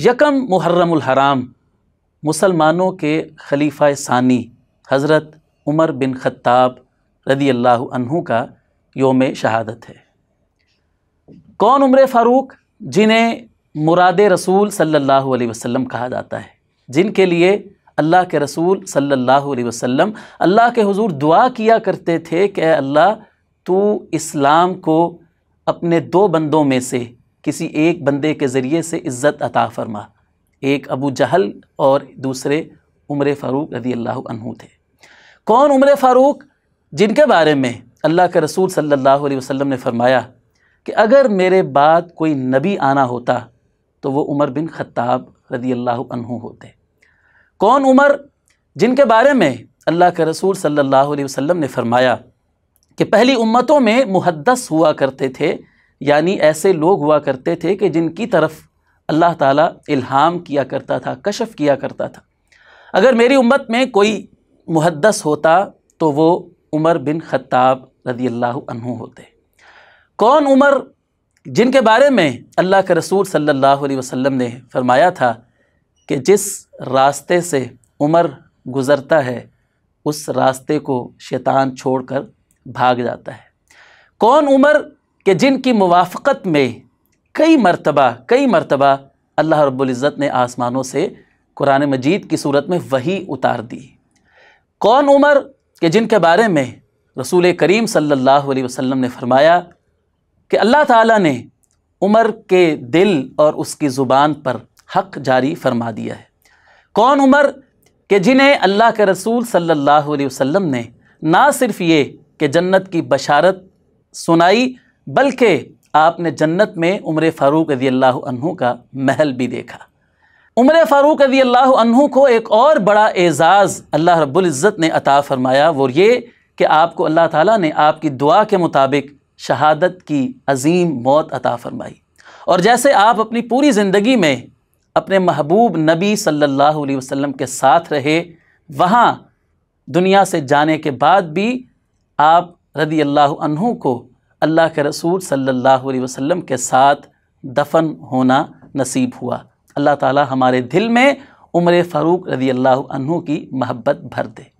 یکم محرم الحرام مسلمانوں کے خلیفہ ثانی حضرت عمر بن خطاب رضی اللہ عنہ کا یوم شہادت ہے۔ کون عمر فاروق؟ جنہیں مراد رسول صلی اللہ علیہ وسلم کہا جاتا ہے، جن کے لیے اللہ کے رسول صلی اللہ علیہ وسلم اللہ کے حضور دعا کیا کرتے تھے کہ اے اللہ تو اسلام کو اپنے دو بندوں میں سے کسی ایک بندے کے ذریعے سے عزت عطا فرما۔ ایک ابو جہل اور دوسرے عمر فاروق رضی اللہ عنہ تھے۔ کون عمر فاروق؟ جن کے بارے میں اللہ کے رسول صلی اللہ علیہ وسلم نے فرمایا کہ اگر میرے بعد کوئی نبی آنا ہوتا تو وہ عمر بن خطاب رضی اللہ عنہ ہوتے۔ کون عمر؟ جن کے بارے میں اللہ کے رسول صلی اللہ علیہ وسلم نے فرمایا کہ پہلی امتوں میں محدث ہوا کرتے تھے، یعنی ایسے لوگ ہوا کرتے تھے کہ جن کی طرف اللہ تعالیٰ الہام کیا کرتا تھا، کشف کیا کرتا تھا۔ اگر میری امت میں کوئی محدث ہوتا تو وہ عمر بن خطاب رضی اللہ عنہ ہوتے۔ کون عمر؟ جن کے بارے میں اللہ کے رسول صلی اللہ علیہ وسلم نے فرمایا تھا کہ جس راستے سے عمر گزرتا ہے اس راستے کو شیطان چھوڑ کر بھاگ جاتا ہے۔ کون عمر؟ کہ جن کی موافقت میں کئی مرتبہ اللہ رب العزت نے آسمانوں سے قرآن مجید کی صورت میں وحی اتار دی۔ کون عمر؟ کہ جن کے بارے میں رسول کریم صلی اللہ علیہ وسلم نے فرمایا کہ اللہ تعالیٰ نے عمر کے دل اور اس کی زبان پر حق جاری فرما دیا ہے۔ کون عمر؟ کہ جنہیں اللہ کے رسول صلی اللہ علیہ وسلم نے نہ صرف یہ کہ جنت کی بشارت سنائی بلکہ آپ نے جنت میں عمر فاروق رضی اللہ عنہ کا محل بھی دیکھا۔ عمر فاروق رضی اللہ عنہ کو ایک اور بڑا اعزاز اللہ رب العزت نے عطا فرمایا، وہ یہ کہ آپ کو اللہ تعالیٰ نے آپ کی دعا کے مطابق شہادت کی عظیم موت عطا فرمائی۔ اور جیسے آپ اپنی پوری زندگی میں اپنے محبوب نبی صلی اللہ علیہ وسلم کے ساتھ رہے، وہاں دنیا سے جانے کے بعد بھی آپ رضی اللہ عنہ کو اللہ کے رسول صلی اللہ علیہ وسلم کے ساتھ دفن ہونا نصیب ہوا۔ اللہ تعالی ہمارے دل میں عمر فاروق رضی اللہ عنہ کی محبت بھر دے۔